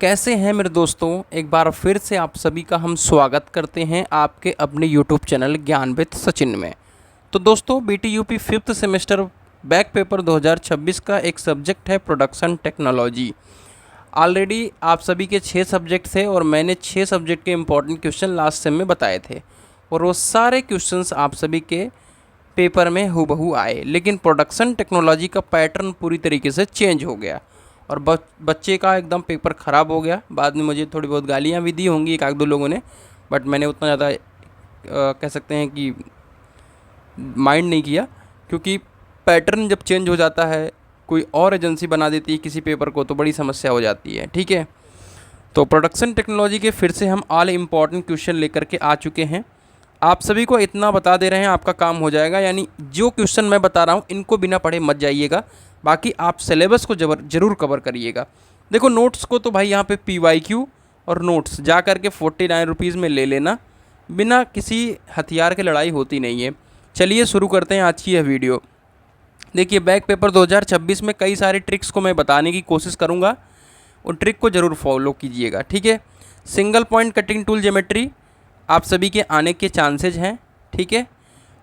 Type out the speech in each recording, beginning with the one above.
कैसे हैं मेरे दोस्तों। एक बार फिर से आप सभी का हम स्वागत करते हैं आपके अपने YouTube चैनल ज्ञान विद सचिन में। तो दोस्तों BTUP 5th semester back paper 2026 का एक सब्जेक्ट है प्रोडक्शन टेक्नोलॉजी। ऑलरेडी आप सभी के 6 सब्जेक्ट थे और मैंने 6 सब्जेक्ट के इम्पॉर्टेंट क्वेश्चन लास्ट सेम में बताए थे और वो सारे क्वेश्चंस आप सभी के पेपर में हूबहू आए, लेकिन प्रोडक्शन टेक्नोलॉजी का पैटर्न पूरी तरीके से चेंज हो गया और बच्चे का एकदम पेपर ख़राब हो गया। बाद में मुझे थोड़ी बहुत गालियाँ भी दी होंगी एक आध दो लोगों ने, बट मैंने उतना ज़्यादा कह सकते हैं कि माइंड नहीं किया, क्योंकि पैटर्न जब चेंज हो जाता है, कोई और एजेंसी बना देती है किसी पेपर को, तो बड़ी समस्या हो जाती है। ठीक है, तो प्रोडक्शन टेक्नोलॉजी के फिर से हम ऑल इम्पॉर्टेंट क्वेश्चन लेकर के आ चुके हैं। आप सभी को इतना बता दे रहे हैं, आपका काम हो जाएगा। यानी जो क्वेश्चन मैं बता रहा हूँ इनको बिना पढ़े मत जाइएगा, बाकी आप सिलेबस को ज़रूर कवर करिएगा। देखो नोट्स को तो भाई यहाँ पे PYQ और नोट्स जा कर के 49 रुपीज़ में ले लेना, बिना किसी हथियार के लड़ाई होती नहीं है। चलिए शुरू करते हैं आज की यह वीडियो। देखिए बैक पेपर 2026 में कई सारे ट्रिक्स को मैं बताने की कोशिश करूँगा, उन ट्रिक को ज़रूर फॉलो कीजिएगा। ठीक है, single point cutting tool geometry आप सभी के आने के चांसेज हैं। ठीक है,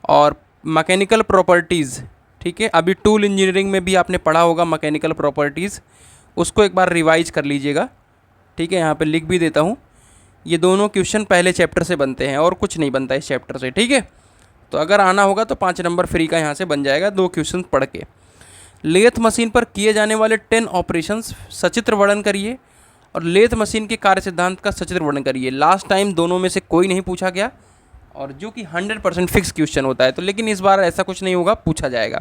और मैकेनिकल प्रॉपर्टीज़, ठीक है, अभी टूल इंजीनियरिंग में भी आपने पढ़ा होगा मैकेनिकल प्रॉपर्टीज़, उसको एक बार रिवाइज कर लीजिएगा। ठीक है, यहाँ पे लिख भी देता हूँ, ये दोनों क्वेश्चन पहले चैप्टर से बनते हैं और कुछ नहीं बनता इस चैप्टर से। ठीक है, तो अगर आना होगा तो 5 नंबर फ्री का यहाँ से बन जाएगा 2 क्वेश्चन पढ़ के। लेथ मशीन पर किए जाने वाले 10 ऑपरेशंस सचित्र वर्णन करिए और लेथ मशीन के कार्य सिद्धांत का सचित्र वर्णन करिए। लास्ट टाइम दोनों में से कोई नहीं पूछा गया, और जो कि 100% फिक्स क्वेश्चन होता है, तो लेकिन इस बार ऐसा कुछ नहीं होगा, पूछा जाएगा।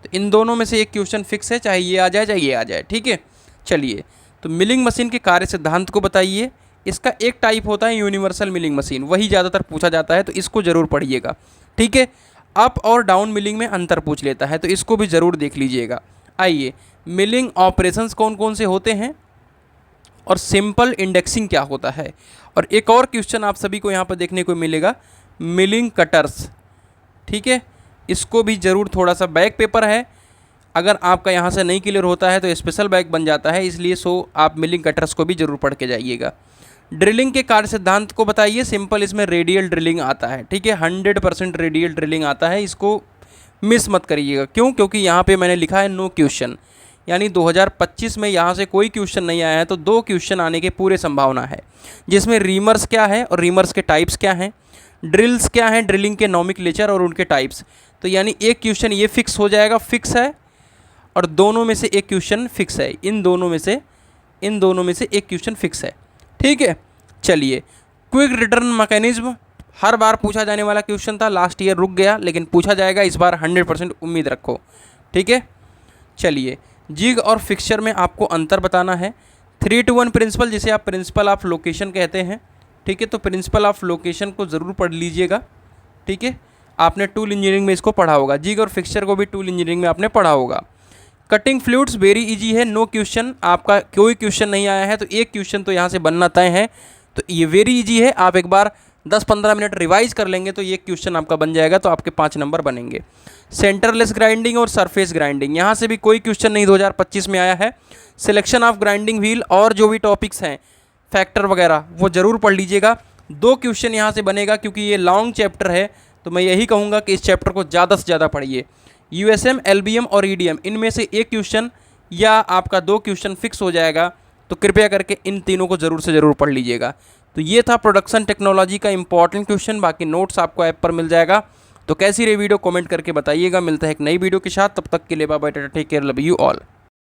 तो इन दोनों में से एक क्वेश्चन फिक्स है, चाहे ये आ जाए चाहे ये आ जाए। ठीक है, चलिए, तो मिलिंग मशीन के कार्य सिद्धांत को बताइए। इसका एक टाइप होता है यूनिवर्सल मिलिंग मशीन, वही ज़्यादातर पूछा जाता है, तो इसको ज़रूर पढ़िएगा। ठीक है, अप और डाउन मिलिंग में अंतर पूछ लेता है, तो इसको भी ज़रूर देख लीजिएगा। आइए, मिलिंग ऑपरेशंस कौन कौन से होते हैं और सिंपल इंडेक्सिंग क्या होता है। और एक और क्वेश्चन आप सभी को यहाँ पर देखने को मिलेगा, मिलिंग कटर्स। ठीक है, इसको भी ज़रूर, थोड़ा सा बैक पेपर है, अगर आपका यहाँ से नहीं क्लियर होता है तो स्पेशल बैक बन जाता है, इसलिए आप मिलिंग कटर्स को भी ज़रूर पढ़ के जाइएगा। ड्रिलिंग के कार्य सिद्धांत को बताइए। सिंपल इसमें रेडियल ड्रिलिंग आता है। ठीक है, 100% रेडियल ड्रिलिंग आता है, इसको मिस मत करिएगा। क्यों? क्योंकि यहाँ पे मैंने लिखा है नो क्वेश्चन, यानी 2025 में यहाँ से कोई क्वेश्चन नहीं आया है, तो 2 क्वेश्चन आने के पूरे संभावना है, जिसमें रीमर्स क्या है और रीमर्स के टाइप्स क्या हैं, ड्रिल्स क्या हैं, ड्रिलिंग के नॉमेनक्लेचर और उनके टाइप्स। तो यानी एक क्वेश्चन ये फिक्स हो जाएगा, फिक्स है, और दोनों में से एक क्वेश्चन फिक्स है। इन दोनों में से एक क्वेश्चन फिक्स है। ठीक है, चलिए, क्विक रिटर्न मैकेनिज्म हर बार पूछा जाने वाला क्वेश्चन था, लास्ट ईयर रुक गया, लेकिन पूछा जाएगा इस बार, 100% उम्मीद रखो। ठीक है, चलिए, जिग और फिक्सचर में आपको अंतर बताना है। 3 to 1 प्रिंसिपल, जिसे आप प्रिंसिपल ऑफ लोकेशन कहते हैं। ठीक है, तो प्रिंसिपल ऑफ लोकेशन को ज़रूर पढ़ लीजिएगा। ठीक है, आपने टूल इंजीनियरिंग में इसको पढ़ा होगा, जिग और फिक्सचर को भी टूल इंजीनियरिंग में आपने पढ़ा होगा। कटिंग फ्लूइड्स वेरी इजी है, नो क्वेश्चन, आपका कोई क्वेश्चन नहीं आया है, तो एक क्वेश्चन तो यहाँ से बनना तय है, तो ये वेरी इजी है। आप एक बार 10-15 मिनट रिवाइज कर लेंगे तो ये क्वेश्चन आपका बन जाएगा, तो आपके 5 नंबर बनेंगे। सेंटरलेस ग्राइंडिंग और सरफेस ग्राइंडिंग, यहाँ से भी कोई क्वेश्चन नहीं 2025 में आया है। सिलेक्शन ऑफ ग्राइंडिंग व्हील और जो भी टॉपिक्स हैं, फैक्टर वगैरह, वो ज़रूर पढ़ लीजिएगा। 2 क्वेश्चन यहाँ से बनेगा, क्योंकि ये लॉन्ग चैप्टर है, तो मैं यही कहूँगा कि इस चैप्टर को ज़्यादा से ज़्यादा पढ़िए। USM, LBM और EDM, इनमें से एक क्वेश्चन या आपका 2 क्वेश्चन फिक्स हो जाएगा, तो कृपया करके इन तीनों को ज़रूर से ज़रूर पढ़ लीजिएगा। तो ये था प्रोडक्शन टेक्नोलॉजी का इंपॉर्टेंट क्वेश्चन, बाकी नोट्स आपको ऐप पर मिल जाएगा। तो कैसी रही वीडियो कमेंट करके बताइएगा। मिलता है एक नई वीडियो के साथ, तब तक के लिए bye bye, tata, take care, love you all.